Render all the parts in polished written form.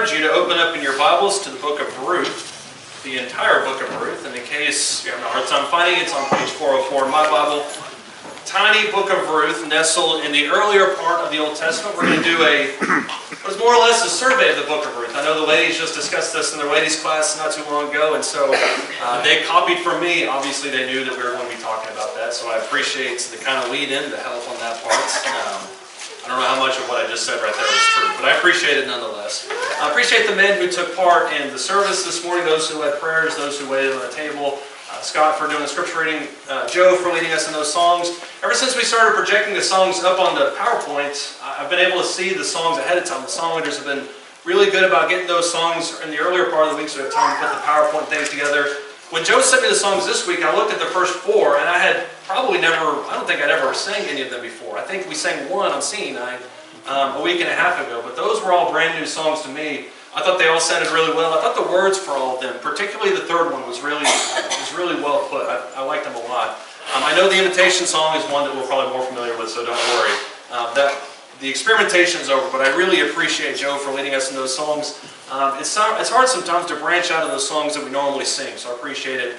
encourage you to open up in your Bibles to the book of Ruth, the entire book of Ruth. And in case you're having a hard time finding it, it's on page 404 in my Bible. Tiny book of Ruth, nestled in the earlier part of the Old Testament. We're going to do what is more or less a survey of the book of Ruth. I know the ladies just discussed this in their ladies' class not too long ago, and so they copied from me. Obviously, they knew that we were going to be talking about that, so I appreciate the kind of lead-in, the help on that part. I don't know how much of what I just said right there was true, but I appreciate it nonetheless. I appreciate the men who took part in the service this morning, those who led prayers, those who waited on the table, Scott for doing the scripture reading, Joe for leading us in those songs. Ever since we started projecting the songs up on the PowerPoint, I've been able to see the songs ahead of time. The song leaders have been really good about getting those songs in the earlier part of the week so we have time to put the PowerPoint things together. When Joe sent me the songs this week, I looked at the first four, and I had probably never, I don't think I'd ever sang any of them before. I think we sang one on Singing Night a week and a half ago, but those were all brand new songs to me. I thought they all sounded really well. I thought the words for all of them, particularly the third one, was really well put. I liked them a lot. I know the Invitation song is one that we're probably more familiar with, so don't worry. The experimentation is over, but I really appreciate Joe for leading us in those songs. It's hard sometimes to branch out of those songs that we normally sing, so I appreciate it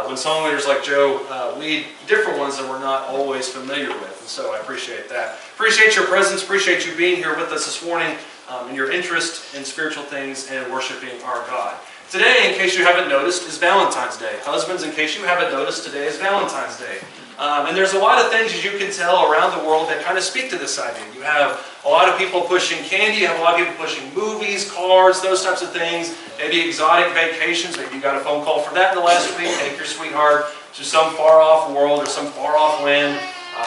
when song leaders like Joe lead different ones that we're not always familiar with, and so I appreciate that. Appreciate your presence, appreciate you being here with us this morning, and your interest in spiritual things and worshiping our God. Today, in case you haven't noticed, is Valentine's Day. Husbands, in case you haven't noticed, today is Valentine's Day. And there's a lot of things, as you can tell, around the world that kind of speak to this idea. You have a lot of people pushing candy, you have a lot of people pushing movies, cars, those types of things, maybe exotic vacations. Maybe you got a phone call for that in the last week. Take your sweetheart to some far-off world or some far-off land.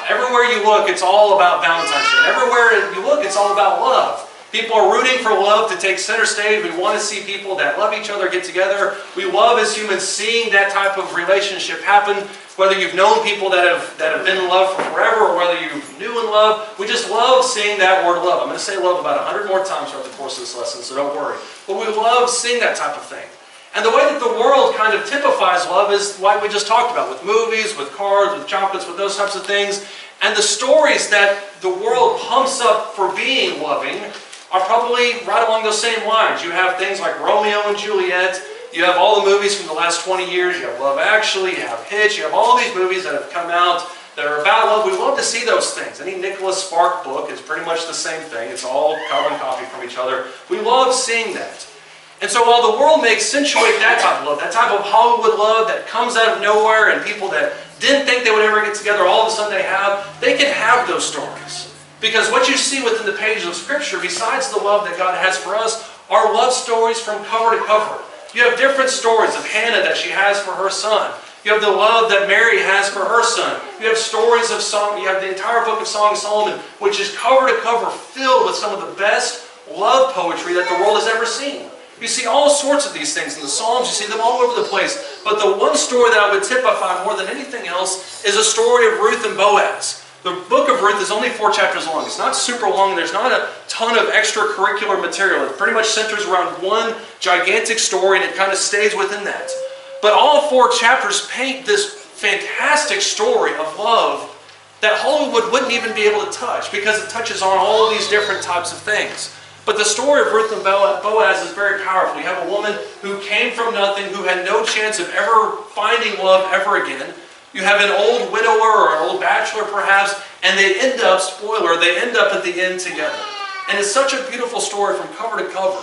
Everywhere you look, it's all about Valentine's Day. Everywhere you look, it's all about love. People are rooting for love to take center stage. We want to see people that love each other get together. We love as humans seeing that type of relationship happen. Whether you've known people that have been in love for forever or whether you're new in love, we just love seeing that word love. I'm going to say love about 100 more times throughout the course of this lesson, so don't worry. But we love seeing that type of thing. And the way that the world kind of typifies love is like we just talked about, with movies, with cars, with chocolates, with those types of things. And the stories that the world pumps up for being loving are probably right along those same lines. You have things like Romeo and Juliet. You have all the movies from the last 20 years. You have Love Actually. You have Hitch. You have all these movies that have come out that are about love. We love to see those things. Any Nicholas Spark book is pretty much the same thing. It's all carbon copy from each other. We love seeing that. And so while the world may accentuate that type of love, that type of Hollywood love that comes out of nowhere and people that didn't think they would ever get together, all of a sudden they can have those stories. Because what you see within the pages of Scripture, besides the love that God has for us, are love stories from cover to cover. You have different stories of Hannah that she has for her son. You have the love that Mary has for her son. You have stories of song. You have the entire book of Song of Solomon, which is cover to cover filled with some of the best love poetry that the world has ever seen. You see all sorts of these things in the Psalms. You see them all over the place. But the one story that I would typify more than anything else is a story of Ruth and Boaz. The book of Ruth is only 4 chapters long. It's not super long. There's not a ton of extracurricular material. It pretty much centers around one gigantic story, and it kind of stays within that. But all 4 chapters paint this fantastic story of love that Hollywood wouldn't even be able to touch because it touches on all these different types of things. But the story of Ruth and Boaz is very powerful. You have a woman who came from nothing, who had no chance of ever finding love ever again. You have an old widower or an old bachelor perhaps, and they end up, spoiler, they end up at the end together. And it's such a beautiful story from cover to cover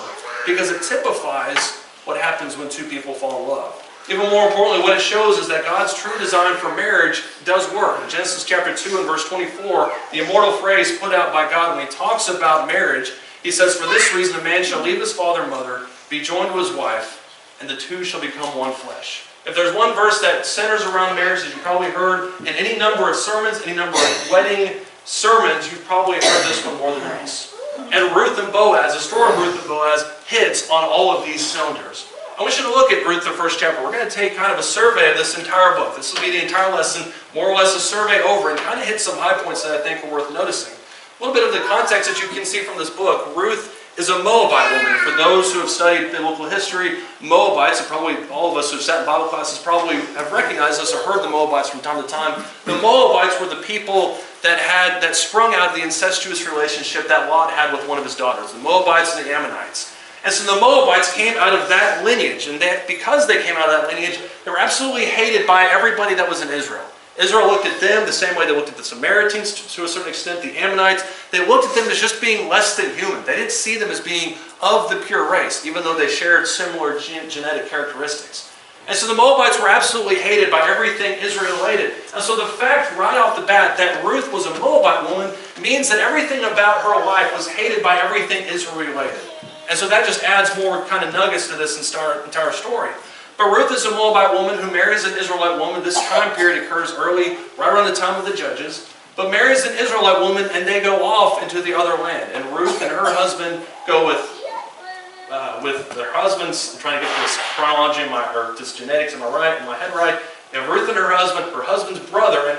because it typifies what happens when two people fall in love. Even more importantly, what it shows is that God's true design for marriage does work. In Genesis chapter 2 and verse 24, the immortal phrase put out by God when He talks about marriage, He says, "For this reason a man shall leave his father and mother be joined to his wife, and the two shall become one flesh. If there's one verse that centers around marriage that you probably heard in any number of sermons, any number of wedding sermons, you've probably heard this one more than once. And Ruth and Boaz, the story of Ruth and Boaz, hits on all of these cylinders. I want you to look at Ruth, the first chapter. We're going to take kind of a survey of this entire book. This will be the entire lesson, more or less a survey over, and kind of hit some high points that I think are worth noticing. A little bit of the context that you can see from this book. Ruth is a Moabite woman. For those who have studied biblical history, Moabites, and probably all of us who have sat in Bible classes probably have recognized this or heard the Moabites from time to time. The Moabites were the people that sprung out of the incestuous relationship that Lot had with one of his daughters, the Moabites and the Ammonites. And so the Moabites came out of that lineage, and because they came out of that lineage, they were absolutely hated by everybody that was in Israel. Israel looked at them the same way they looked at the Samaritans to a certain extent, the Ammonites. They looked at them as just being less than human. They didn't see them as being of the pure race, even though they shared similar genetic characteristics. And so the Moabites were absolutely hated by everything Israel-related. And so the fact right off the bat that Ruth was a Moabite woman means that everything about her life was hated by everything Israel-related. And so that just adds more kind of nuggets to this entire story. But Ruth is a Moabite woman who marries an Israelite woman. This time period occurs early, right around the time of the Judges. But marries an Israelite woman, and they go off into the other land. And Ruth and her husband go with their husbands. I'm trying to get this chronology, or this genetics in my head right. And Ruth and her husband's brother, and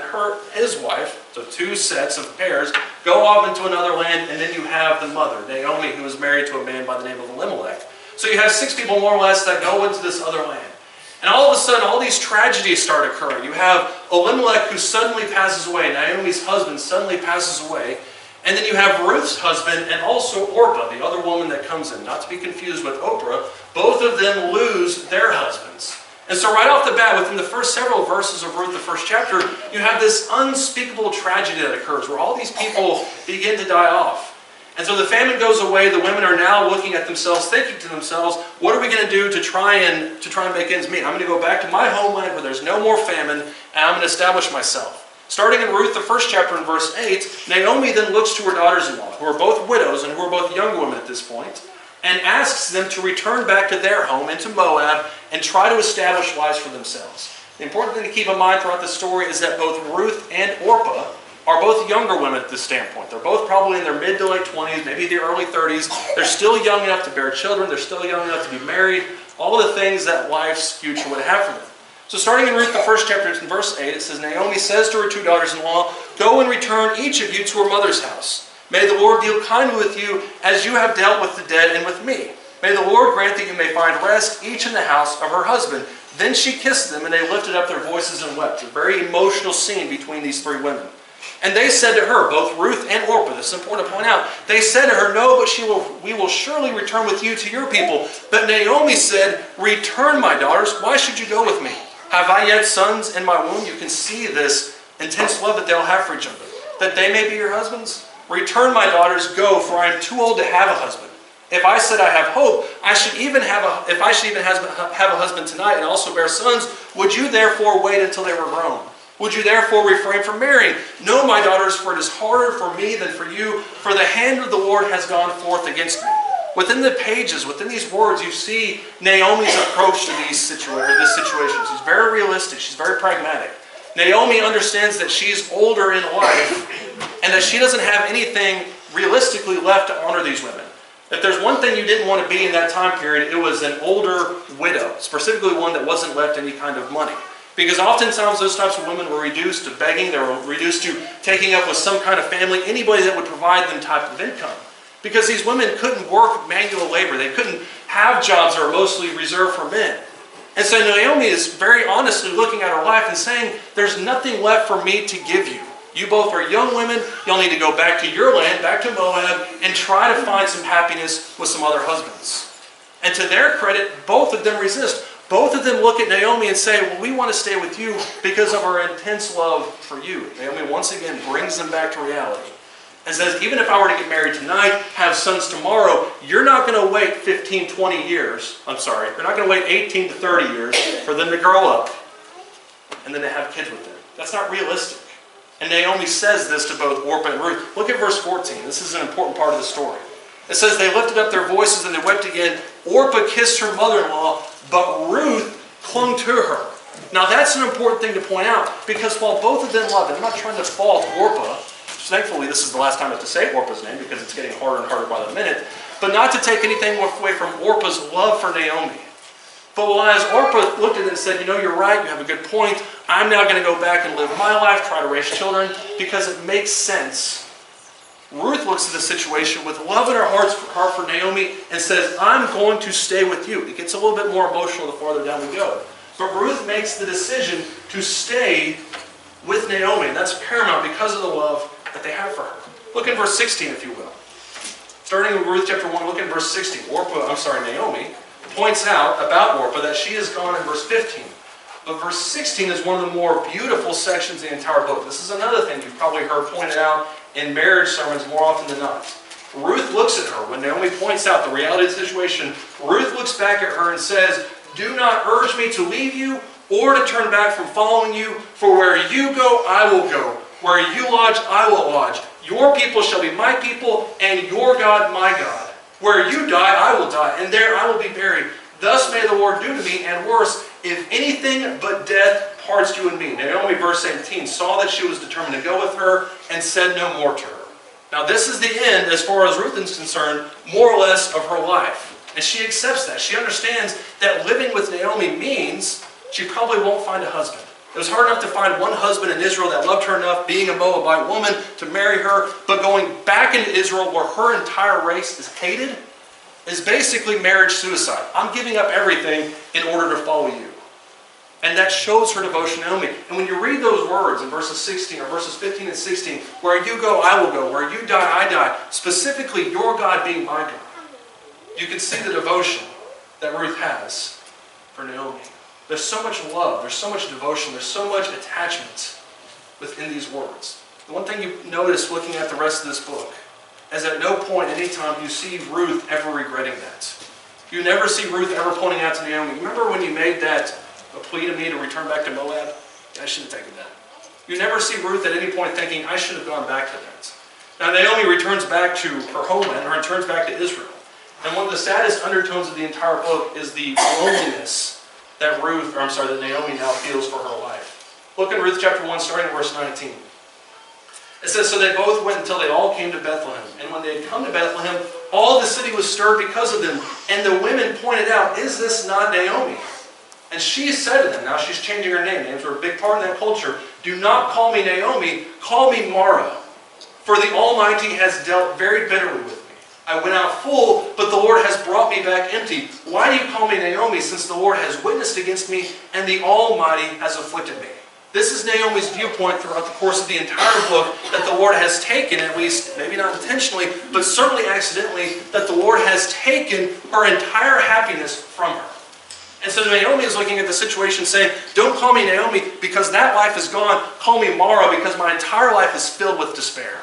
his wife, so two sets of pairs, go off into another land, and then you have the mother, Naomi, who is married to a man by the name of Elimelech. So you have 6 people more or less that go into this other land. And all of a sudden, all these tragedies start occurring. You have Elimelech who suddenly passes away. Naomi's husband suddenly passes away. And then you have Ruth's husband and also Orpah, the other woman that comes in. Not to be confused with Oprah. Both of them lose their husbands. And so right off the bat, within the first several verses of Ruth, the first chapter, you have this unspeakable tragedy that occurs where all these people begin to die off. And so the famine goes away. The women are now looking at themselves, thinking to themselves, what are we going to do to try and make ends meet? I'm going to go back to my homeland where there's no more famine, and I'm going to establish myself. Starting in Ruth, the first chapter in verse 8, Naomi then looks to her daughters-in-law, who are both widows and who are both young women at this point, and asks them to return back to their home, into Moab, and try to establish lives for themselves. The important thing to keep in mind throughout the story is that both Ruth and Orpah are both younger women at this standpoint. They're both probably in their mid to late 20s, maybe their early 30s. They're still young enough to bear children. They're still young enough to be married. All the things that life's future would have for them. So starting in Ruth, the first chapter, in verse 8, it says, Naomi says to her 2 daughters-in-law, go and return each of you to her mother's house. May the Lord deal kindly with you as you have dealt with the dead and with me. May the Lord grant that you may find rest, each in the house of her husband. Then she kissed them, and they lifted up their voices and wept. A very emotional scene between these 3 women. And they said to her, both Ruth and Orpah, this is important to point out, they said to her, no, but we will surely return with you to your people. But Naomi said, return, my daughters, why should you go with me? Have I yet sons in my womb? You can see this intense love that they'll have for each other. That they may be your husbands? Return, my daughters, go, for I am too old to have a husband. If I said I have hope, if I should even have a husband tonight and also bear sons, would you therefore wait until they were grown? Would you therefore refrain from marrying? No, my daughters, for it is harder for me than for you, for the hand of the Lord has gone forth against me. Within the pages, within these words, you see Naomi's approach to this situation. She's very realistic. She's very pragmatic. Naomi understands that she's older in life and that she doesn't have anything realistically left to honor these women. If there's one thing you didn't want to be in that time period, it was an older widow, specifically one that wasn't left any kind of money. Because oftentimes those types of women were reduced to begging, they were reduced to taking up with some kind of family, anybody that would provide them type of income. Because these women couldn't work manual labor, they couldn't have jobs that were mostly reserved for men. And so Naomi is very honestly looking at her life and saying, there's nothing left for me to give you. You both are young women, you'll need to go back to your land, back to Moab, and try to find some happiness with some other husbands. And to their credit, both of them resist. Both of them look at Naomi and say, well, we want to stay with you because of our intense love for you. Naomi once again brings them back to reality and says, even if I were to get married tonight, have sons tomorrow, you're not going to wait 15, 20 years. I'm sorry, you're not going to wait 18 to 30 years for them to grow up and then to have kids with them. That's not realistic. And Naomi says this to both Orpah and Ruth. Look at verse 14. This is an important part of the story. It says they lifted up their voices and they wept again. Orpah kissed her mother-in-law, but Ruth clung to her. Now that's an important thing to point out, because while both of them loved, and I'm not trying to fault Orpah, thankfully this is the last time I have to say Orpah's name because it's getting harder and harder by the minute, but not to take anything away from Orpah's love for Naomi. But as Orpah looked at it and said, you know, you're right, you have a good point, I'm now going to go back and live my life, try to raise children, because it makes sense. Ruth looks at the situation with love in her heart for Naomi and says, I'm going to stay with you. It gets a little bit more emotional the farther down we go. But Ruth makes the decision to stay with Naomi, and that's paramount because of the love that they have for her. Look in verse 16, if you will. Starting with Ruth chapter 1, look in verse 16. Naomi points out about Orpah that she is gone in verse 15. But verse 16 is one of the more beautiful sections in the entire book. This is another thing you've probably heard pointed out in marriage sermons more often than not. Ruth looks at her. When Naomi points out the reality of the situation, Ruth looks back at her and says, do not urge me to leave you or to turn back from following you, for where you go, I will go. Where you lodge, I will lodge. Your people shall be my people, and your God, my God. Where you die, I will die, and there I will be buried. Thus may the Lord do to me, and worse, if anything but death parts you and me. Naomi, verse 18, saw that she was determined to go with her, and said no more to her. Now this is the end, as far as Ruth is concerned, more or less of her life. And she accepts that. She understands that living with Naomi means she probably won't find a husband. It was hard enough to find one husband in Israel that loved her enough, being a Moabite woman, to marry her. But going back into Israel where her entire race is hated is basically marriage suicide. I'm giving up everything in order to follow you. And that shows her devotion to Naomi. And when you read those words in verses 16 or verses 15 and 16, where you go, I will go. Where you die, I die. Specifically, your God being my God. You can see the devotion that Ruth has for Naomi. There's so much love, there's so much devotion, there's so much attachment within these words. The one thing you notice looking at the rest of this book is at no point, anytime, you see Ruth ever regretting that. You never see Ruth ever pointing out to Naomi, remember when you made that a plea to me to return back to Moab? I should have taken that. You never see Ruth at any point thinking, I should have gone back to that. Now Naomi returns back to her homeland, or returns back to Israel. And one of the saddest undertones of the entire book is the loneliness that Naomi now feels for her life. Look in Ruth chapter 1, starting in verse 19. It says, so they both went until they all came to Bethlehem. And when they had come to Bethlehem, all the city was stirred because of them. And the women pointed out, is this not Naomi? And she said to them, now she's changing her name. Names were a big part of that culture. Do not call me Naomi, call me Mara. For the Almighty has dealt very bitterly with me. I went out full, but the Lord has brought me back empty. Why do you call me Naomi, since the Lord has witnessed against me, and the Almighty has afflicted me? This is Naomi's viewpoint throughout the course of the entire book, that the Lord has taken, at least, maybe not intentionally, but certainly accidentally, that the Lord has taken her entire happiness from her. And so Naomi is looking at the situation saying, don't call me Naomi because that life is gone. Call me Mara because my entire life is filled with despair.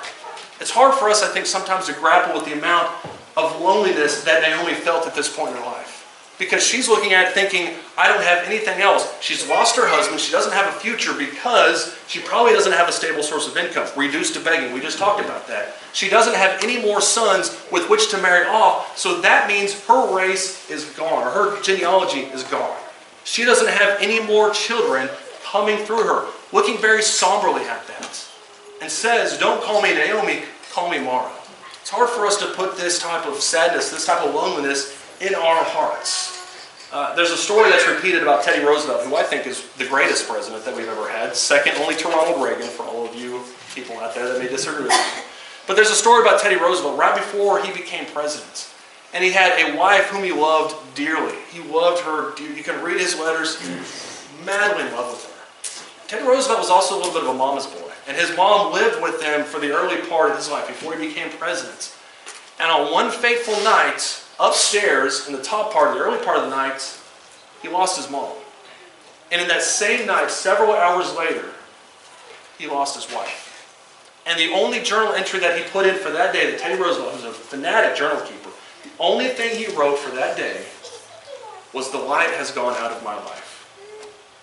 It's hard for us, I think, sometimes to grapple with the amount of loneliness that Naomi felt at this point in her life. Because she's looking at it thinking, I don't have anything else. She's lost her husband. She doesn't have a future because she probably doesn't have a stable source of income. Reduced to begging. We just talked about that. She doesn't have any more sons with which to marry off. So that means her race is gone, or her genealogy is gone. She doesn't have any more children coming through her. Looking very somberly at that. And says, don't call me Naomi, call me Mara. It's hard for us to put this type of sadness, this type of loneliness in our hearts. There's a story that's repeated about Teddy Roosevelt, who I think is the greatest president that we've ever had, second only to Ronald Reagan, for all of you people out there that may disagree with me. But there's a story about Teddy Roosevelt right before he became president. And he had a wife whom he loved dearly. He loved her dearly. You can read his letters, madly in love with her. Teddy Roosevelt was also a little bit of a mama's boy. And his mom lived with him for the early part of his life, before he became president. And on one fateful night, upstairs, in the top part, the early part of the night, he lost his mom. And in that same night, several hours later, he lost his wife. And the only journal entry that he put in for that day, that Teddy Roosevelt, who's a fanatic journal keeper, the only thing he wrote for that day was, the light has gone out of my life.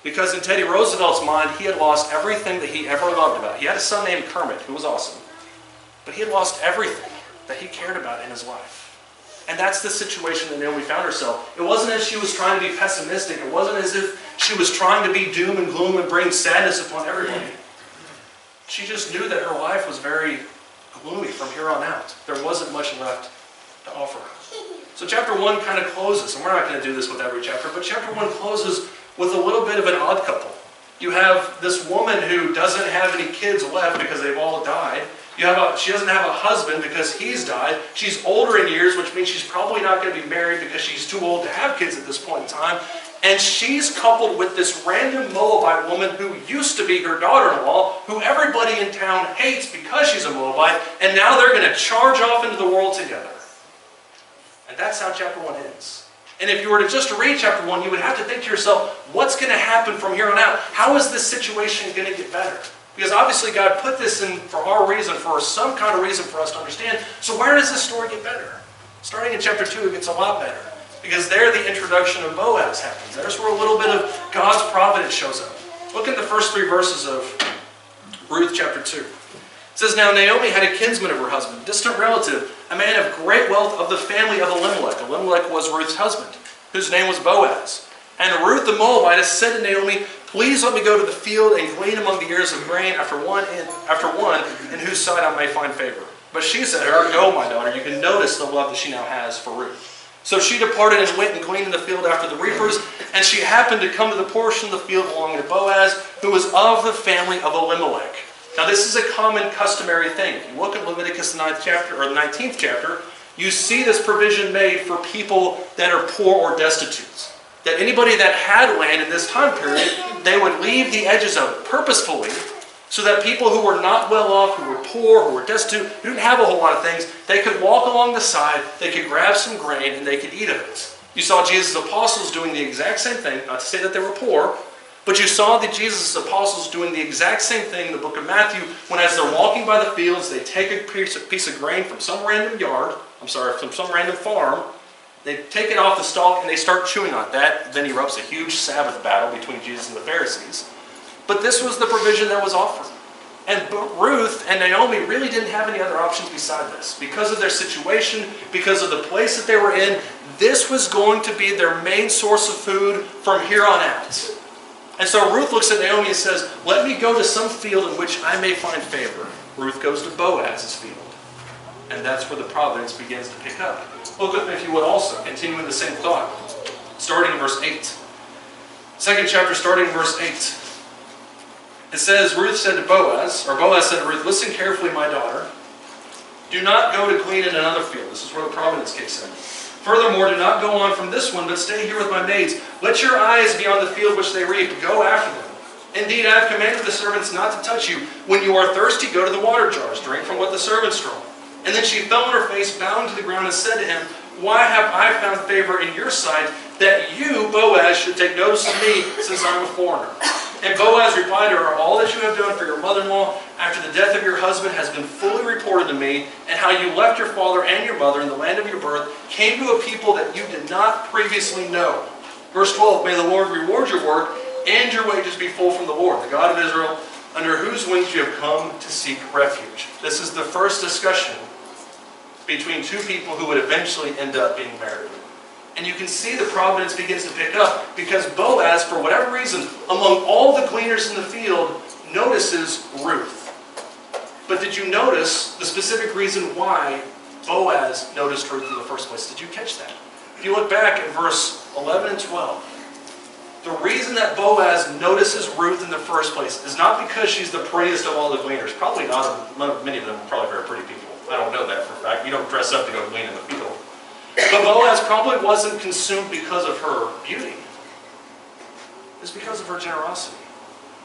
Because in Teddy Roosevelt's mind, he had lost everything that he ever loved about. He had a son named Kermit, who was awesome. But he had lost everything that he cared about in his life. And that's the situation that Naomi found herself. It wasn't as she was trying to be pessimistic. It wasn't as if she was trying to be doom and gloom and bring sadness upon everybody. She just knew that her life was very gloomy from here on out. There wasn't much left to offer. So chapter 1 kind of closes, and we're not going to do this with every chapter, but chapter 1 closes with a little bit of an odd couple. You have this woman who doesn't have any kids left because they've all died. She doesn't have a husband because he's died. She's older in years, which means she's probably not going to be married because she's too old to have kids at this point in time. And she's coupled with this random Moabite woman who used to be her daughter-in-law, who everybody in town hates because she's a Moabite, and now they're going to charge off into the world together. And that's how chapter 1 ends. And if you were to just read chapter 1, you would have to think to yourself, what's going to happen from here on out? How is this situation going to get better? Because obviously God put this in for our reason, for some kind of reason for us to understand. So where does this story get better? Starting in chapter 2, it gets a lot better. Because there the introduction of Boaz happens. There's where a little bit of God's providence shows up. Look at the first 3 verses of Ruth chapter 2. It says, Now Naomi had a kinsman of her husband, a distant relative, a man of great wealth of the family of Elimelech. Elimelech was Ruth's husband, whose name was Boaz. And Ruth the Moabitess said to Naomi, Please let me go to the field and glean among the ears of grain after one in whose sight I may find favor. But she said to her, Go, my daughter. You can notice the love that she now has for Ruth. So she departed and went and gleaned in the field after the reapers, and she happened to come to the portion of the field belonging to Boaz, who was of the family of Elimelech. Now this is a common, customary thing. If you look at Leviticus the 9th chapter, or the 19th chapter, you see this provision made for people that are poor or destitute. That anybody that had land in this time period, they would leave the edges of it purposefully, so that people who were not well off, who were poor, who were destitute, who didn't have a whole lot of things, they could walk along the side, they could grab some grain, and they could eat of it. You saw Jesus' apostles doing the exact same thing, not to say that they were poor, but you saw that Jesus' apostles doing the exact same thing in the book of Matthew, when as they're walking by the fields, they take a piece of grain from some random from some random farm, they take it off the stalk and they start chewing on that. Then erupts a huge Sabbath battle between Jesus and the Pharisees. But this was the provision that was offered. And Ruth and Naomi really didn't have any other options beside this. Because of their situation, because of the place that they were in, this was going to be their main source of food from here on out. And so Ruth looks at Naomi and says, Let me go to some field in which I may find favor. Ruth goes to Boaz's field. And that's where the providence begins to pick up. Look with me, if you would, also, continuing the same thought, starting in verse 8. Second chapter, starting in verse 8. It says, Boaz said to Ruth, Listen carefully, my daughter. Do not go to glean in another field. This is where the providence kicks in. Furthermore, do not go on from this one, but stay here with my maids. Let your eyes be on the field which they reap. Go after them. Indeed, I have commanded the servants not to touch you. When you are thirsty, go to the water jars. Drink from what the servants draw. And then she fell on her face, bowing to the ground, and said to him, Why have I found favor in your sight, that you, Boaz, should take notice of me, since I am a foreigner? And Boaz replied to her, All that you have done for your mother-in-law after the death of your husband has been fully reported to me, and how you left your father and your mother in the land of your birth, came to a people that you did not previously know. Verse 12, May the Lord reward your work, and your wages be full from the Lord, the God of Israel, under whose wings you have come to seek refuge. This is the first discussion between two people who would eventually end up being married. And you can see the providence begins to pick up because Boaz, for whatever reason, among all the gleaners in the field, notices Ruth. But did you notice the specific reason why Boaz noticed Ruth in the first place? Did you catch that? If you look back at verse 11 and 12, the reason that Boaz notices Ruth in the first place is not because she's the prettiest of all the gleaners. Probably not. Many of them are probably very pretty people. I don't know that for a fact. You don't dress up to go glean in the field. But Boaz probably wasn't consumed because of her beauty. It was because of her generosity.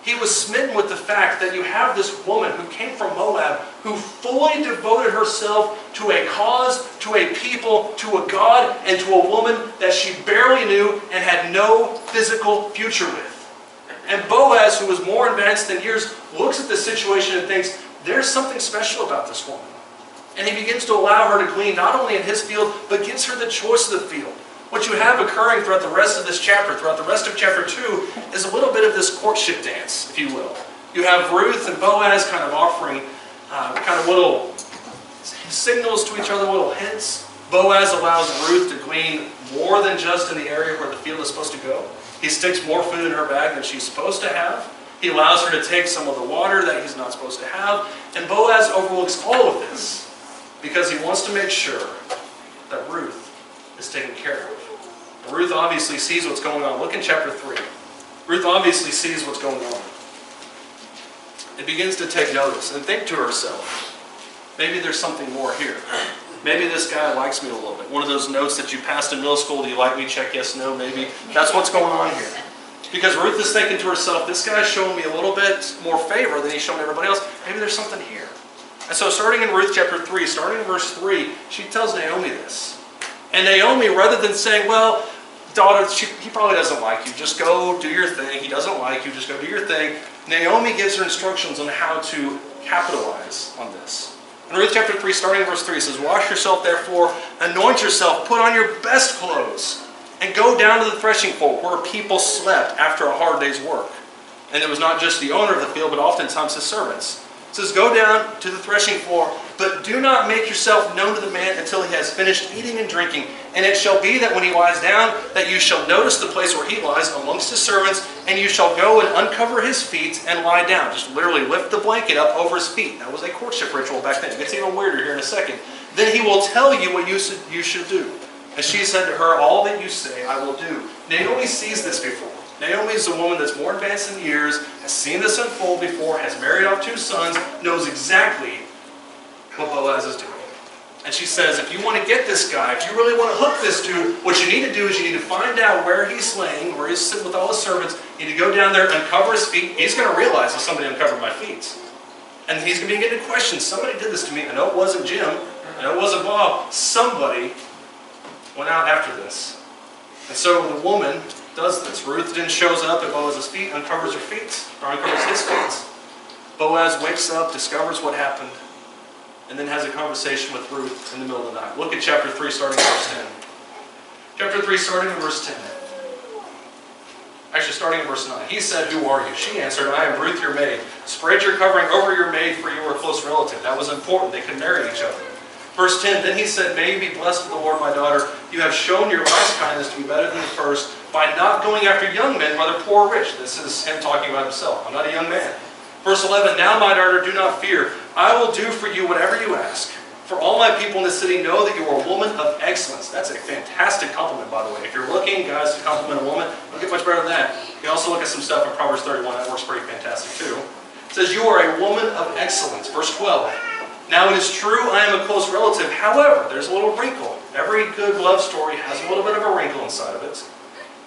He was smitten with the fact that you have this woman who came from Moab who fully devoted herself to a cause, to a people, to a God, and to a woman that she barely knew and had no physical future with. And Boaz, who was more advanced than years, looks at this situation and thinks, there's something special about this woman. And he begins to allow her to glean not only in his field, but gives her the choice of the field. What you have occurring throughout the rest of this chapter, throughout the rest of chapter 2, is a little bit of this courtship dance, if you will. You have Ruth and Boaz kind of offering kind of little signals to each other, little hints. Boaz allows Ruth to glean more than just in the area where the field is supposed to go. He sticks more food in her bag than she's supposed to have. He allows her to take some of the water that he's not supposed to have. And Boaz overlooks all of this because he wants to make sure that Ruth is taken care of. Ruth obviously sees what's going on. Look in chapter 3. Ruth obviously sees what's going on. It begins to take notice and think to herself, maybe there's something more here. Maybe this guy likes me a little bit. One of those notes that you passed in middle school, do you like me? Check yes, no, maybe. That's what's going on here. Because Ruth is thinking to herself, this guy's showing me a little bit more favor than he's showing everybody else. Maybe there's something here. And so starting in Ruth chapter 3, starting in verse 3, she tells Naomi this. And Naomi, rather than saying, well, daughter, he probably doesn't like you. Just go do your thing. He doesn't like you. Just go do your thing. Naomi gives her instructions on how to capitalize on this. In Ruth chapter 3, starting in verse 3, it says, wash yourself therefore, anoint yourself, put on your best clothes, and go down to the threshing floor where people slept after a hard day's work. And it was not just the owner of the field, but oftentimes his servants. It says, go down to the threshing floor, but do not make yourself known to the man until he has finished eating and drinking. And it shall be that when he lies down, that you shall notice the place where he lies amongst his servants, and you shall go and uncover his feet and lie down. Just literally lift the blanket up over his feet. That was a courtship ritual back then. It gets even weirder here in a second. Then he will tell you what you should do. And she said to her, all that you say I will do. Naomi sees this before. Naomi is a woman that's more advanced in years, has seen this unfold before, has married off 2 sons, knows exactly what Boaz is doing. And she says, if you want to get this guy, if you really want to hook this dude, what you need to do is you need to find out where he's laying, where he's sitting with all his servants. You need to go down there, uncover his feet. He's going to realize that somebody uncovered my feet. And he's going to be getting questions. Somebody did this to me. I know it wasn't Jim. I know it wasn't Bob. Somebody went out after this. And so the woman does this. Ruth then shows up at Boaz's feet, uncovers her feet, or uncovers his feet. Boaz wakes up, discovers what happened, and then has a conversation with Ruth in the middle of the night. Look at chapter 3, starting in verse 10. Chapter 3, starting in verse 10. Actually, starting in verse 9. He said, who are you? She answered, I am Ruth, your maid. Spread your covering over your maid, for you are a close relative. That was important. They could marry each other. Verse 10, then he said, may you be blessed of the Lord, my daughter. You have shown your last kindness to be better than the first by not going after young men, whether poor or rich. This is him talking about himself. I'm not a young man. Verse 11, now, my daughter, do not fear. I will do for you whatever you ask. For all my people in the city know that you are a woman of excellence. That's a fantastic compliment, by the way. If you're looking, guys, to compliment a woman, don't get much better than that. You can also look at some stuff in Proverbs 31. That works pretty fantastic, too. It says, you are a woman of excellence. Verse 12. Now it is true I am a close relative. However, there's a little wrinkle. Every good love story has a little bit of a wrinkle inside of it.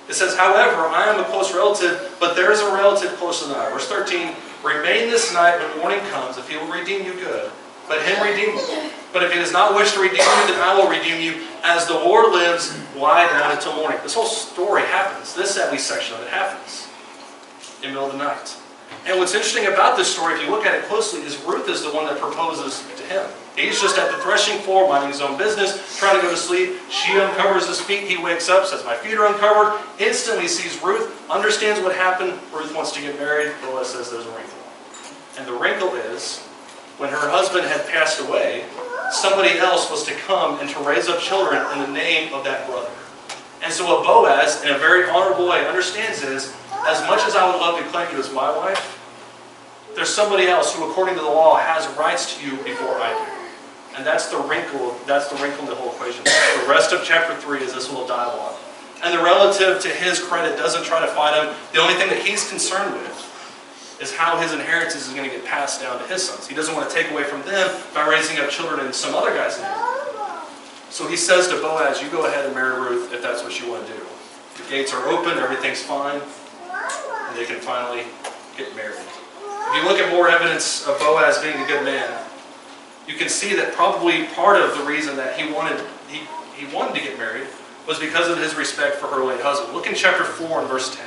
It says, however, I am a close relative, but there is a relative closer than I. Verse 13, remain this night when morning comes, if he will redeem you, good. Let him redeem you. But if he does not wish to redeem you, then I will redeem you. As the Lord lives, lie down until morning. This whole story happens. This at least section of it happens in the middle of the night. And what's interesting about this story, if you look at it closely, is Ruth is the one that proposes to him. He's just at the threshing floor, minding his own business, trying to go to sleep. She uncovers his feet. He wakes up, says, my feet are uncovered. Instantly sees Ruth, understands what happened. Ruth wants to get married. Boaz says there's a wrinkle. And the wrinkle is, when her husband had passed away, somebody else was to come and to raise up children in the name of that brother. And so what Boaz, in a very honorable way, understands is, as much as I would love to claim you as my wife, there's somebody else who, according to the law, has rights to you before I do. And that's the wrinkle. That's the wrinkle in the whole equation. The rest of chapter 3 is this little dialogue. And the relative, to his credit, doesn't try to fight him. The only thing that he's concerned with is how his inheritance is going to get passed down to his sons. He doesn't want to take away from them by raising up children in some other guy's name. So he says to Boaz, you go ahead and marry Ruth if that's what you want to do. The gates are open, everything's fine, and they can finally get married. If you look at more evidence of Boaz being a good man, you can see that probably part of the reason that he wanted to get married was because of his respect for her late husband. Look in chapter 4 and verse 10.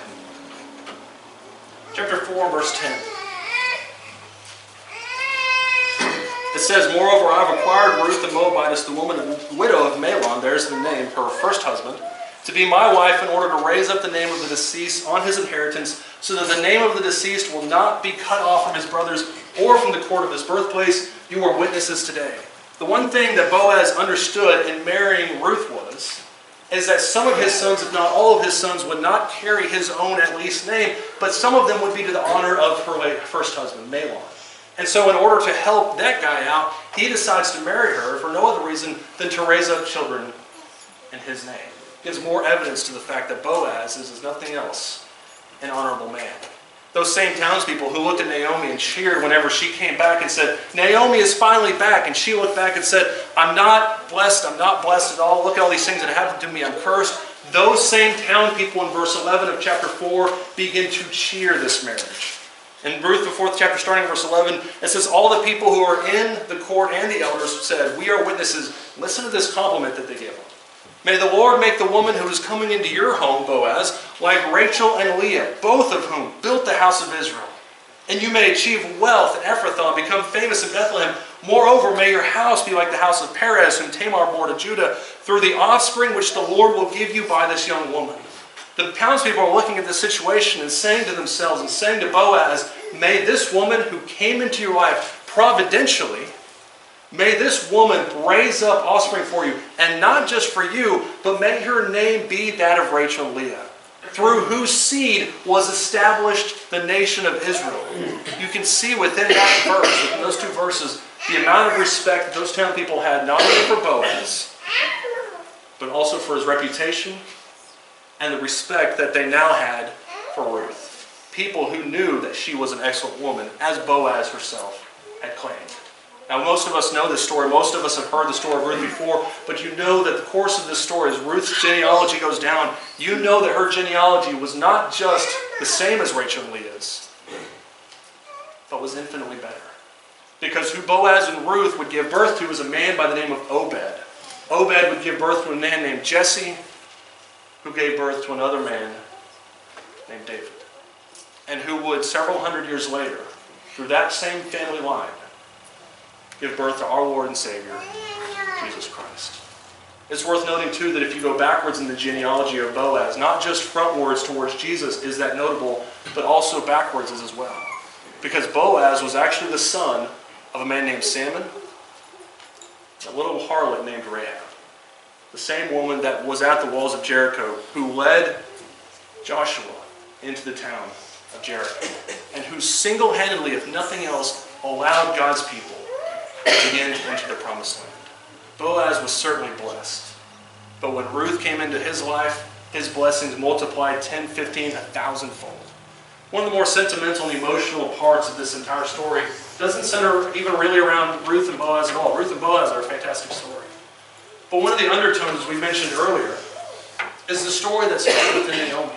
Chapter 4 and verse 10. It says, moreover, I have acquired Ruth the Moabitess, the widow of Mahlon, there's the name, her first husband, to be my wife in order to raise up the name of the deceased on his inheritance, so that the name of the deceased will not be cut off from his brothers or from the court of his birthplace. You are witnesses today. The one thing that Boaz understood in marrying Ruth is that some of his sons, if not all of his sons, would not carry his own at least name, but some of them would be to the honor of her first husband, Mahlon. And so in order to help that guy out, he decides to marry her for no other reason than to raise up children in his name. Gives more evidence to the fact that Boaz is, as nothing else, an honorable man. Those same townspeople who looked at Naomi and cheered whenever she came back and said, Naomi is finally back. And she looked back and said, I'm not blessed at all. Look at all these things that happened to me. I'm cursed. Those same town people in verse 11 of chapter 4 begin to cheer this marriage. In Ruth, the 4th chapter, starting in verse 11, it says, all the people who are in the court and the elders said, we are witnesses. Listen to this compliment that they give them. May the Lord make the woman who is coming into your home, Boaz, like Rachel and Leah, both of whom built the house of Israel. And you may achieve wealth in Ephrathah and become famous in Bethlehem. Moreover, may your house be like the house of Perez, whom Tamar bore to Judah, through the offspring which the Lord will give you by this young woman. The townspeople are looking at this situation and saying to themselves and saying to Boaz, may this woman who came into your life providentially, may this woman raise up offspring for you, and not just for you, but may her name be that of Rachel and Leah, through whose seed was established the nation of Israel. You can see within that verse, within those two verses, the amount of respect that those town people had, not only for Boaz, but also for his reputation, and the respect that they now had for Ruth. People who knew that she was an excellent woman, as Boaz herself had claimed. Now, most of us know this story. Most of us have heard the story of Ruth before, but you know that the course of this story, as Ruth's genealogy goes down, you know that her genealogy was not just the same as Rachel and Leah's, but was infinitely better. Because who Boaz and Ruth would give birth to was a man by the name of Obed. Obed would give birth to a man named Jesse, who gave birth to another man named David. And who would, several hundred years later, through that same family line, give birth to our Lord and Savior, Jesus Christ. It's worth noting, too, that if you go backwards in the genealogy of Boaz, not just frontwards towards Jesus is that notable, but also backwards is as well. Because Boaz was actually the son of a man named Salmon, a little harlot named Rahab. The same woman that was at the walls of Jericho, who led Joshua into the town of Jericho, and who single-handedly, if nothing else, allowed God's people to begin to enter the promised land. Boaz was certainly blessed. But when Ruth came into his life, his blessings multiplied 10, 15, 1,000-fold. One of the more sentimental and emotional parts of this entire story doesn't center even really around Ruth and Boaz at all. Ruth and Boaz are a fantastic story. But one of the undertones we mentioned earlier is the story that's found within Naomi.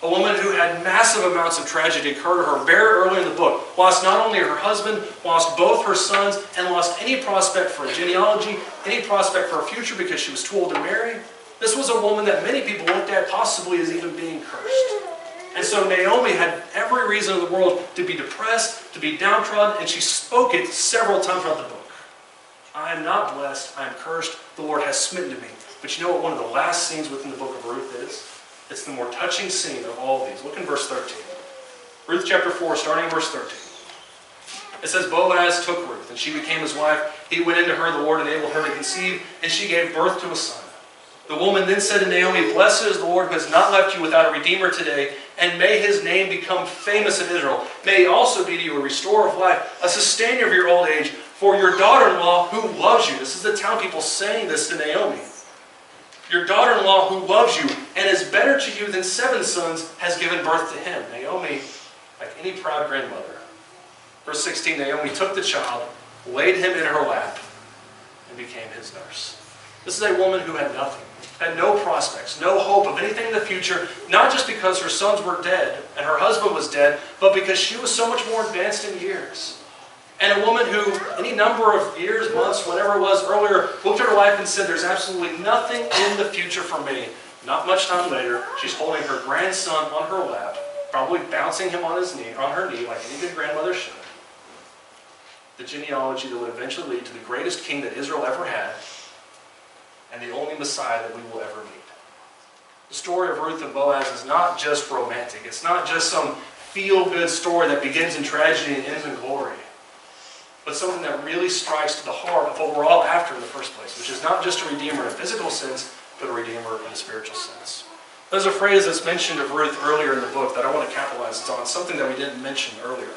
A woman who had massive amounts of tragedy occur to her very early in the book. Lost not only her husband, lost both her sons, and lost any prospect for a genealogy, any prospect for a future because she was too old to marry. This was a woman that many people looked at possibly as even being cursed. And so Naomi had every reason in the world to be depressed, to be downtrodden, and she spoke it several times throughout the book. I am not blessed, I am cursed, the Lord has smitten me. But you know what one of the last scenes within the book of Ruth is? It's the more touching scene of all of these. Look in verse 13. Ruth chapter 4, starting in verse 13. It says, Boaz took Ruth, and she became his wife. He went into her, the Lord enabled her to conceive, and she gave birth to a son. The woman then said to Naomi, Blessed is the Lord who has not left you without a redeemer today, and may his name become famous in Israel. May he also be to you a restorer of life, a sustainer of your old age, for your daughter-in-law who loves you. This is the town people saying this to Naomi. Your daughter-in-law who loves you and is better to you than 7 sons has given birth to him. Naomi, like any proud grandmother. Verse 16, Naomi took the child, laid him in her lap, and became his nurse. This is a woman who had nothing, had no prospects, no hope of anything in the future, not just because her sons were dead and her husband was dead, but because she was so much more advanced in years. And a woman who, any number of years, months, whatever it was earlier, looked at her life and said, there's absolutely nothing in the future for me. Not much time later, she's holding her grandson on her lap, probably bouncing him on her knee, like any good grandmother should. The genealogy that would eventually lead to the greatest king that Israel ever had, and the only Messiah that we will ever meet. The story of Ruth and Boaz is not just romantic. It's not just some feel-good story that begins in tragedy and ends in glory. but something that really strikes to the heart of what we're all after in the first place, which is not just a redeemer in a physical sense, but a redeemer in a spiritual sense. There's a phrase that's mentioned of Ruth earlier in the book that I want to capitalize on, something that we didn't mention earlier.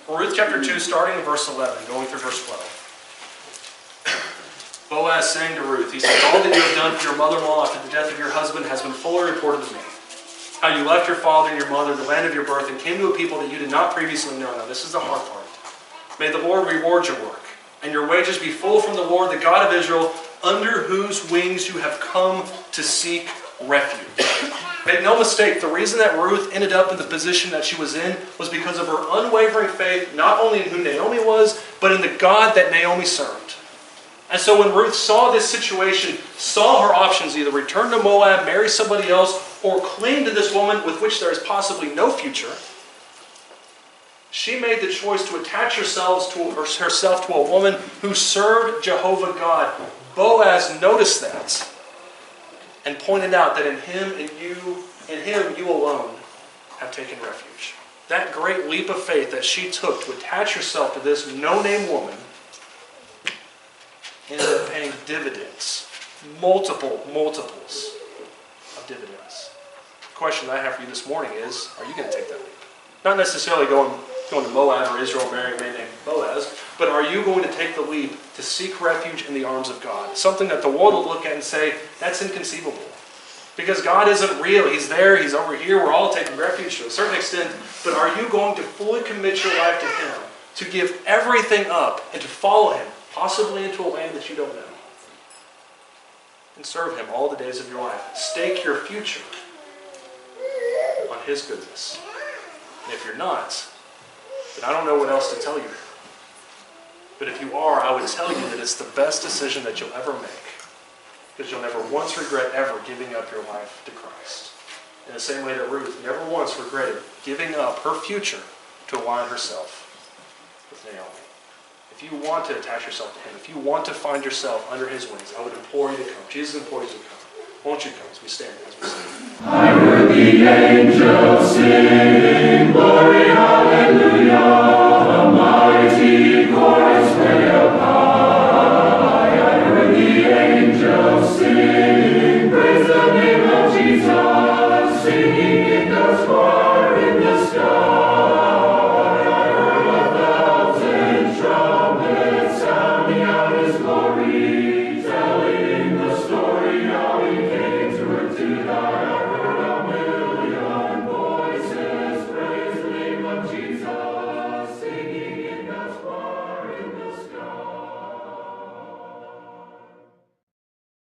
Ruth chapter 2, starting in verse 11, going through verse 12. Boaz saying to Ruth, he said, all that you have done for your mother-in-law after the death of your husband has been fully reported to me. How you left your father and your mother, the land of your birth, and came to a people that you did not previously know. Now this is the hard part. May the Lord reward your work, and your wages be full from the Lord, the God of Israel, under whose wings you have come to seek refuge. Make no mistake, the reason that Ruth ended up in the position that she was in was because of her unwavering faith, not only in who Naomi was, but in the God that Naomi served. And so when Ruth saw this situation, saw her options, either return to Moab, marry somebody else, or cling to this woman with which there is possibly no future, she made the choice to attach herself to a woman who served Jehovah God. Boaz noticed that and pointed out that in him you alone have taken refuge. That great leap of faith that she took to attach herself to this no-name woman ended up paying dividends, multiples of dividends. The question I have for you this morning is, are you going to take that leap? Not necessarily going to Moab or Israel, marrying a man named Boaz, but are you going to take the leap to seek refuge in the arms of God? Something that the world will look at and say, that's inconceivable. Because God isn't real. He's there, He's over here, we're all taking refuge to a certain extent, but are you going to fully commit your life to Him, to give everything up and to follow Him, possibly into a land that you don't know, and serve Him all the days of your life? Stake your future on His goodness. And if you're not, then I don't know what else to tell you. But if you are, I would tell you that it's the best decision that you'll ever make. Because you'll never once regret ever giving up your life to Christ. In the same way that Ruth never once regretted giving up her future to align herself with Naomi. If you want to attach yourself to Him, if you want to find yourself under His wings, I would implore you to come. Jesus implores you to come. Won't you come as we stand, as we sing? I heard the angels sing, glory,